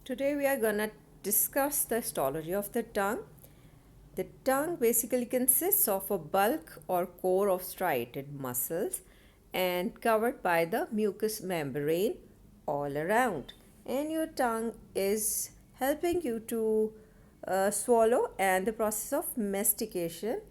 Today we are gonna discuss the histology of the tongue. The tongue basically consists of a bulk or core of striated muscles and covered by the mucous membrane all around. And your tongue is helping you to swallow, and the process of mastication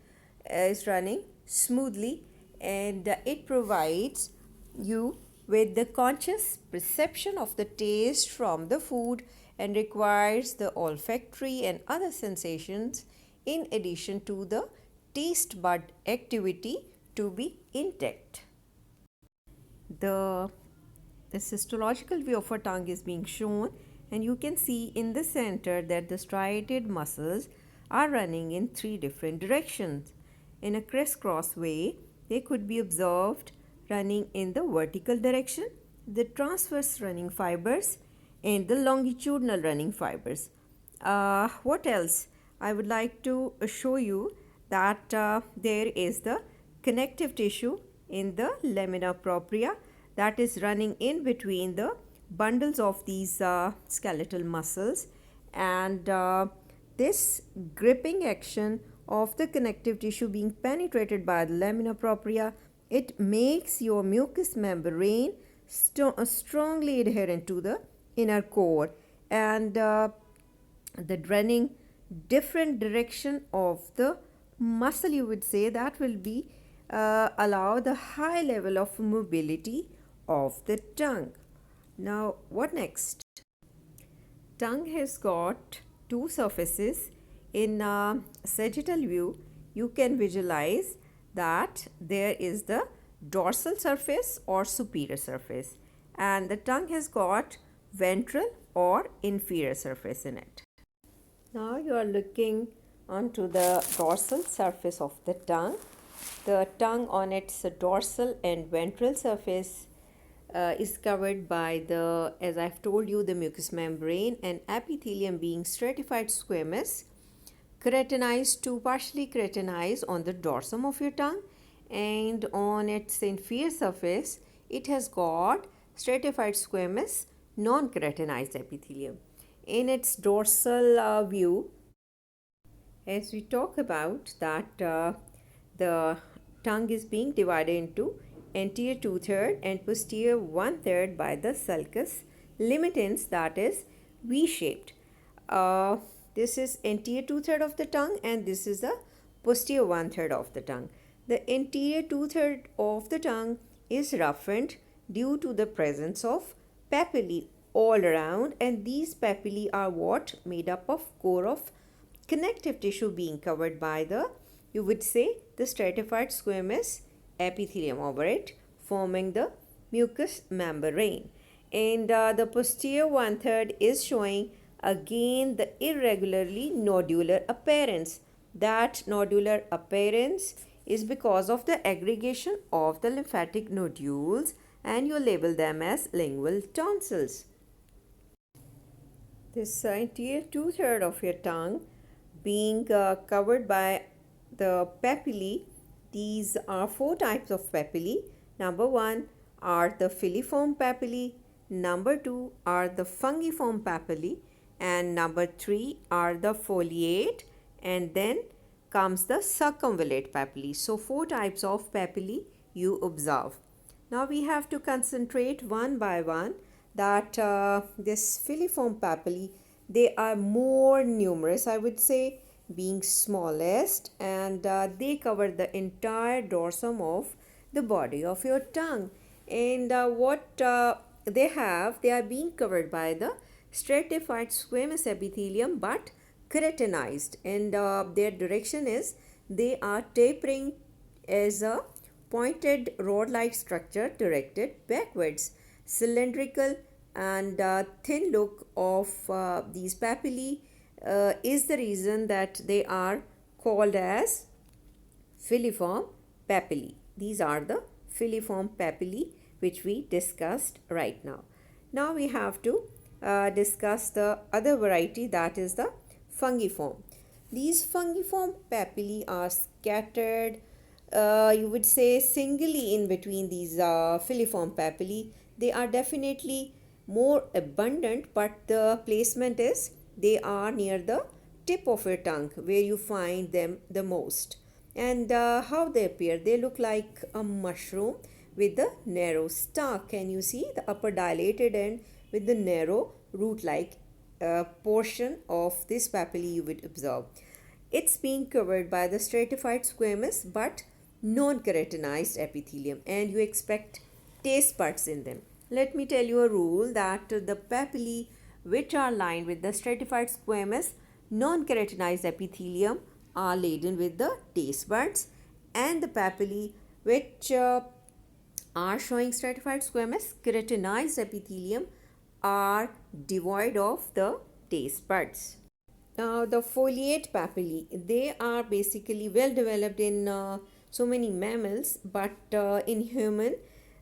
is running smoothly, and it provides you with the conscious perception of the taste from the food and requires the olfactory and other sensations in addition to the taste bud activity to be intact. The histological view of a tongue is being shown, and you can see in the center that the striated muscles are running in three different directions. In a crisscross way, they could be observed running in the vertical direction, the transverse running fibers, and the longitudinal running fibers. What else? I would like to show you that there is the connective tissue in the lamina propria that is running in between the bundles of these skeletal muscles, and this gripping action of the connective tissue being penetrated by the lamina propria, it makes your mucous membrane strongly adherent to the inner core, and the running different direction of the muscle, you would say, that will be allow the high level of mobility of the tongue. Now what next? Tongue has got two surfaces. In sagittal view, you can visualize that there is the dorsal surface or superior surface, and the tongue has got ventral or inferior surface in it. Now you are looking onto the dorsal surface of the tongue. The tongue on its dorsal and ventral surface is covered by the, as I've told you, the mucous membrane and epithelium being stratified squamous, keratinized to partially keratinized on the dorsum of your tongue, and on its inferior surface it has got stratified squamous non-keratinized epithelium. In its dorsal view, as we talk about that the tongue is being divided into anterior 2/3 and posterior 1/3 by the sulcus limitans, that is V-shaped. This is anterior 2/3 of the tongue, and this is the posterior 1/3 of the tongue. The anterior 2/3 of the tongue is roughened due to the presence of papillae all around, and these papillae are what made up of core of connective tissue being covered by the, you would say, the stratified squamous epithelium over it, forming the mucous membrane. And the posterior 1/3 is showing again the irregularly nodular appearance. That nodular appearance is because of the aggregation of the lymphatic nodules, and you label them as lingual tonsils. This anterior 2/3 of your tongue being covered by the papillae. These are four types of papillae. Number 1 are the Filiform Papillae, number 2 are the Fungiform Papillae, and number 3 are the Foliate, and then comes the Circumvelate Papillae. So four types of papillae you observe. Now we have to concentrate one by one that this Filiform Papillae, they are more numerous, I would say, being smallest, and they cover the entire dorsum of the body of your tongue. And what they are being covered by the stratified squamous epithelium but keratinized, and their direction is they are tapering as a pointed rod-like structure directed backwards. Cylindrical and thin look of these papillae is the reason that they are called as Filiform Papillae. These are the Filiform Papillae which we discussed right now. Now we have to discuss the other variety, that is the Fungiform. These Fungiform Papillae are scattered, you would say, singly in between these Filiform Papillae. They are definitely more abundant, but the placement is they are near the tip of your tongue where you find them the most. And how they appear, they look like a mushroom with the narrow stalk. Can you see the upper dilated end with the narrow root like portion of this papillae you would observe. It's being covered by the stratified squamous but non-keratinized epithelium, and you expect taste buds in them. Let me tell you a rule that the papillae which are lined with the stratified squamous non-keratinized epithelium are laden with the taste buds, and the papillae which are showing stratified squamous keratinized epithelium are devoid of the taste buds. Now, the foliate papillae, they are basically well developed in so many mammals, but in human,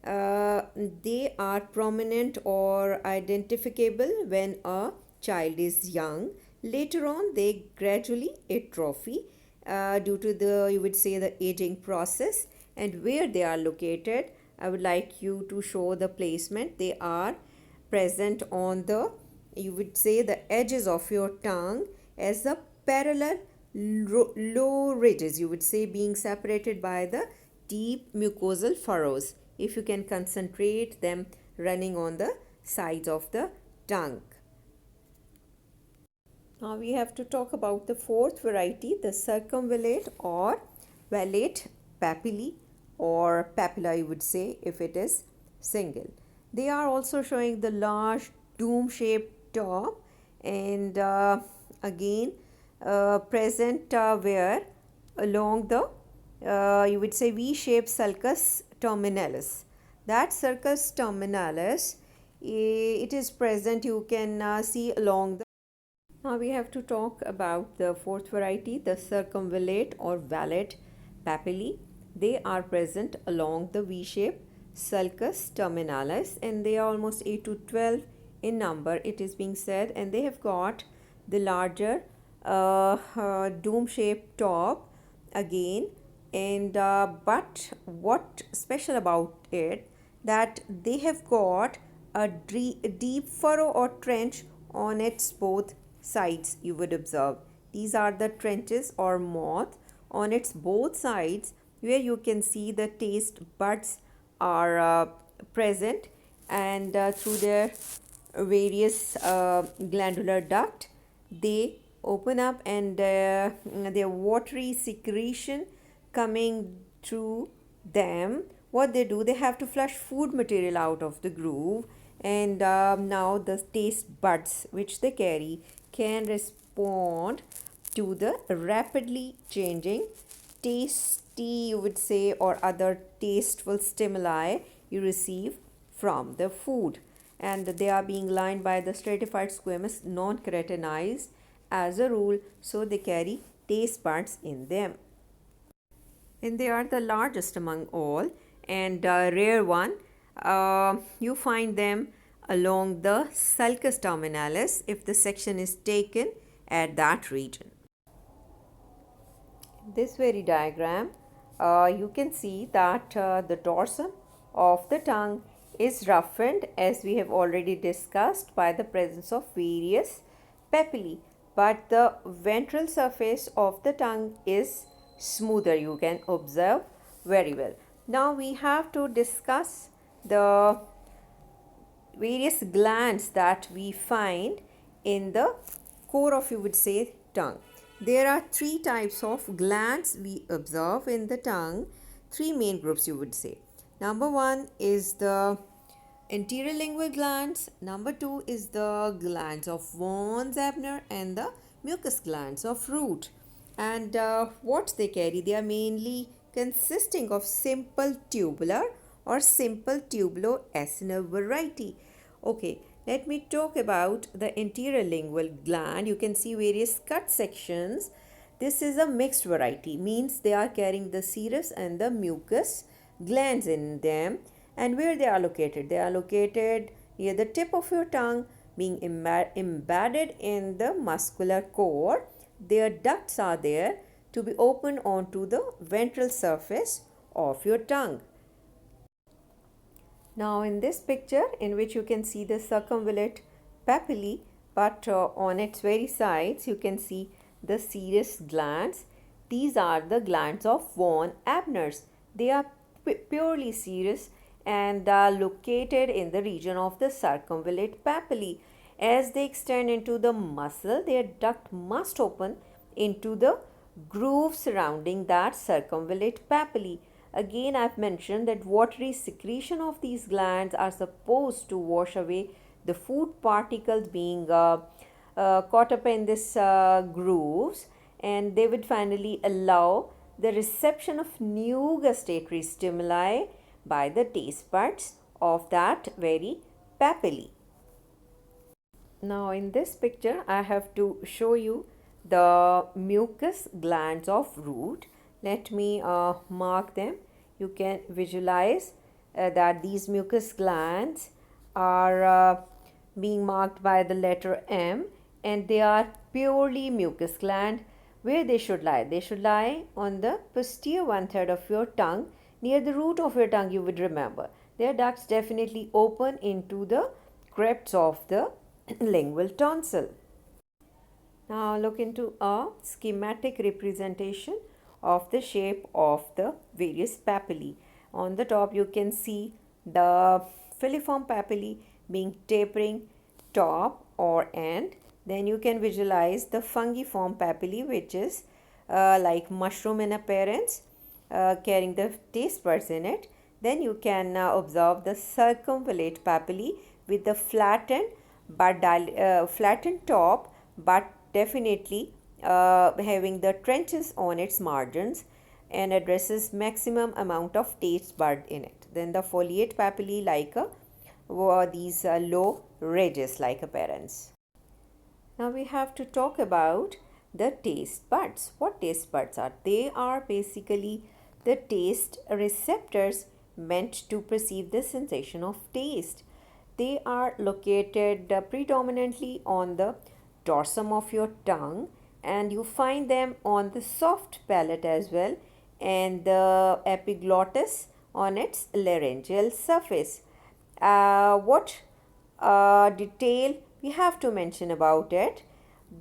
they are prominent or identifiable when a child is young. Later on, they gradually atrophy due to the, you would say, the aging process. And where they are located, I would like you to show the placement. They are present on the, you would say, the edges of your tongue as the parallel low ridges, you would say, being separated by the deep mucosal furrows, if you can concentrate them running on the sides of the tongue. Now we have to talk about the fourth variety, the circumvelate or velate papillae, or papilla you would say if it is single. They are also showing the large dome-shaped top, and again present where along the you would say V-shaped sulcus terminalis. That sulcus terminalis, it is present, you can see along the. Now we have to talk about the fourth variety, the circumvelate or velate papillae. They are present along the V-shaped sulcus terminalis, and they are almost 8 to 12 in number, it is being said, and they have got the larger dome-shaped top again, and but what special about it, that they have got a deep furrow or trench on its both sides, you would observe. These are the trenches or moth on its both sides, where you can see the taste buds are present, and through their various glandular duct they open up, and their watery secretion coming through them, what they do, they have to flush food material out of the groove, and now the taste buds which they carry can respond to the rapidly changing tasty, you would say, or other tasteful stimuli you receive from the food, and they are being lined by the stratified squamous non-keratinized as a rule, so they carry taste buds in them, and they are the largest among all, and rare one. You find them along the sulcus terminalis if the section is taken at that region. This very diagram, you can see that the dorsum of the tongue is roughened, as we have already discussed, by the presence of various papillae, but the ventral surface of the tongue is smoother, you can observe very well. Now we have to discuss the various glands that we find in the core of, you would say, tongue. There are three types of glands we observe in the tongue, three main groups, you would say. Number one is the anterior lingual glands, number two is the glands of von Zabner, and the mucous glands of root. And what they carry, they are mainly consisting of simple tubular or simple tubulo-acinar variety. Okay, let me talk about the anterior lingual gland. You can see various cut sections. This is a mixed variety, means they are carrying the serous and the mucous glands in them. And where they are located? They are located near the tip of your tongue, being embedded in the muscular core. Their ducts are there to be opened onto the ventral surface of your tongue. Now in this picture, in which you can see the circumvelate papillae, but on its very sides you can see the serous glands. These are the glands of von Abner's. They are purely serous and are located in the region of the circumvelate papillae. As they extend into the muscle, their duct must open into the groove surrounding that circumvelate papillae. Again, I've mentioned that watery secretion of these glands are supposed to wash away the food particles being caught up in this grooves, and they would finally allow the reception of new gustatory stimuli by the taste buds of that very papillae. Now in this picture I have to show you the mucous glands of root. Let me mark them. You can visualize that these mucous glands are being marked by the letter M, and they are purely mucous gland. Where they should lie? They should lie on the posterior one-third of your tongue, near the root of your tongue, you would remember. Their ducts definitely open into the crypts of the lingual tonsil. Now look into a schematic representation of the shape of the various papillae. On the top you can see the filiform papillae being tapering top or end. Then you can visualize the fungiform papillae, which is like mushroom in appearance, carrying the taste buds in it. Then you can observe the circumvelate papillae with the flattened flattened top, but definitely having the trenches on its margins and addresses maximum amount of taste bud in it. Then the foliate papillae like these low ridges like appearance. Now we have to talk about the taste buds. What taste buds are? They are basically the taste receptors meant to perceive the sensation of taste. They are located predominantly on the dorsum of your tongue, and you find them on the soft palate as well, and the epiglottis on its laryngeal surface. What detail we have to mention about it?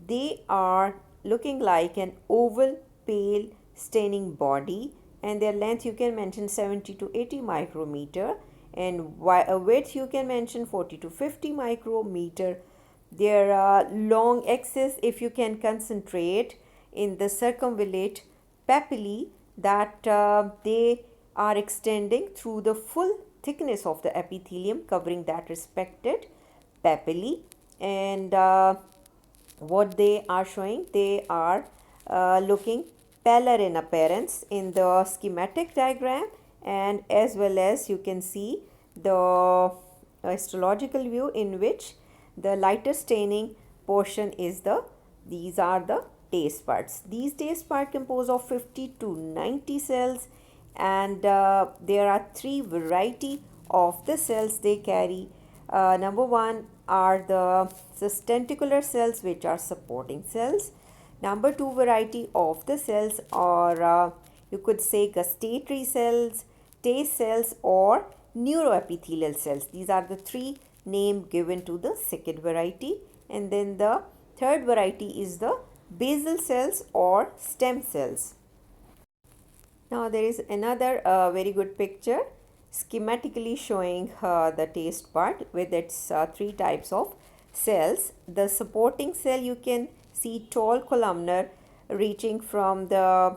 They are looking like an oval pale staining body, and their length you can mention 70 to 80 micrometer, and width you can mention 40 to 50 micrometer. Their long axis, if you can concentrate in the circumvelate papillae, that they are extending through the full thickness of the epithelium covering that respected papillae. And what they are showing, they are looking paler in appearance in the schematic diagram, and as well as you can see the astrological view, in which the lighter staining portion is these are the taste buds. These taste buds compose of 50 to 90 cells, and there are three variety of the cells they carry. Number one are the testicular cells, which are supporting cells. Number two variety of the cells are you could say gustatory cells, taste cells, or neuroepithelial cells. These are the three name given to the second variety. And then the third variety is the basal cells or stem cells. Now there is another very good picture schematically showing the taste bud with its three types of cells. The supporting cell, you can see tall columnar reaching from the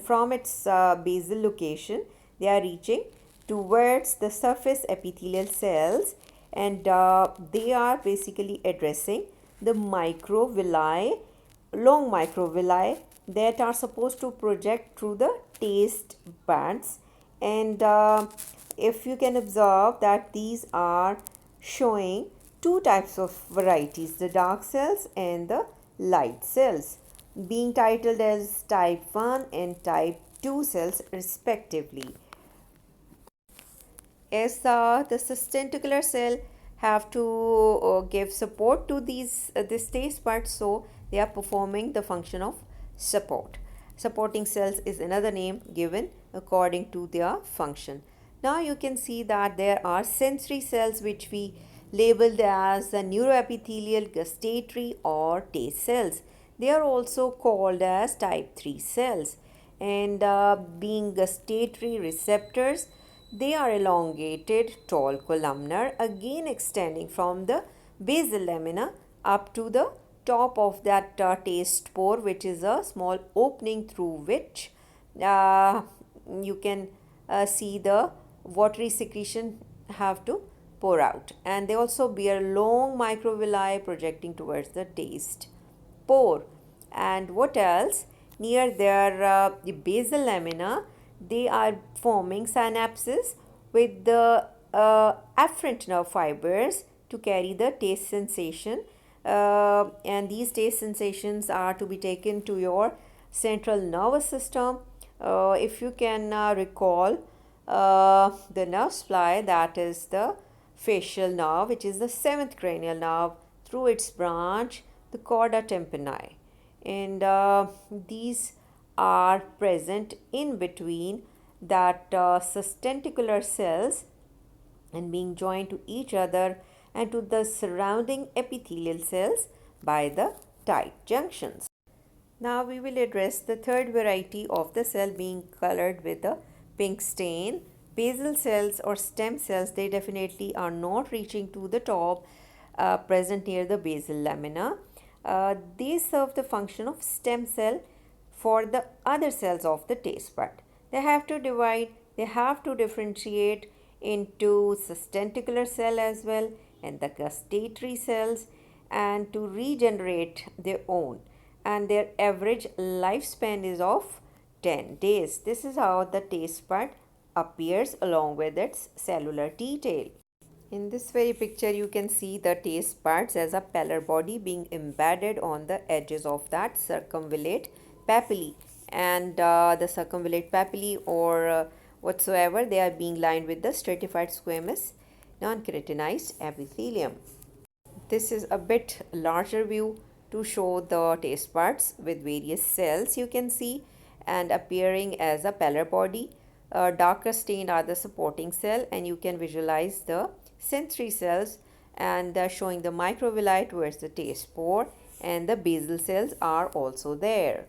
from its basal location. They are reaching towards the surface epithelial cells, and they are basically addressing the microvilli, long microvilli that are supposed to project through the taste buds. And if you can observe that these are showing two types of varieties, the dark cells and the light cells, being titled as type 1 and type 2 cells respectively. As the testicular cell have to give support to this taste bud, so they are performing the function of support. Supporting cells is another name given according to their function. Now you can see that there are sensory cells which we labeled as the neuroepithelial, gustatory or taste cells. They are also called as type 3 cells, and being gustatory receptors, they are elongated, tall, columnar, again extending from the basal lamina up to the top of that taste pore, which is a small opening through which uh, you can see the watery secretion have to pour out. And they also bear long microvilli projecting towards the taste pore. And what else? Near their the basal lamina, they are forming synapses with the afferent nerve fibers to carry the taste sensation. And these taste sensations are to be taken to your central nervous system. If you can recall the nerve supply, that is the facial nerve, which is the seventh cranial nerve, through its branch, the chorda tympani. And these are present in between that sustentacular cells and being joined to each other and to the surrounding epithelial cells by the tight junctions. Now we will address the third variety of the cell being colored with a pink stain. Basal cells or stem cells, they definitely are not reaching to the top, present near the basal lamina. They serve the function of stem cell for the other cells of the taste bud. They have to divide, they have to differentiate into sustentacular cell as well and the gustatory cells, and to regenerate their own, and their average lifespan is of 10 days. This is how the taste bud appears along with its cellular detail. In this very picture, you can see the taste buds as a pellar body being embedded on the edges of that circumvelate papillae. And the circumvelate papillae or whatsoever, they are being lined with the stratified squamous non-keratinized epithelium. This is a bit larger view to show the taste buds with various cells you can see and appearing as a pellar body. Darker stained are the supporting cell, and you can visualize the sensory cells and showing the microvilli towards the taste pore, and the basal cells are also there.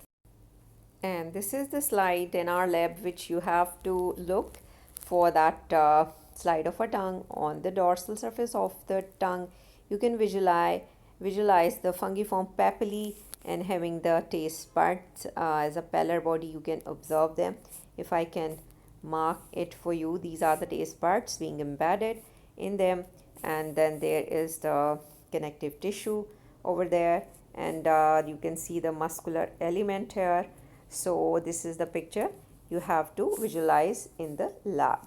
And this is the slide in our lab which you have to look for that slide of a tongue. On the dorsal surface of the tongue, you can visualize the fungiform papillae, and having the taste buds as a pellar body, you can observe them. If I can mark it for you, these are the taste buds being embedded in them, and then there is the connective tissue over there, and you can see the muscular element here. So this is the picture you have to visualize in the lab.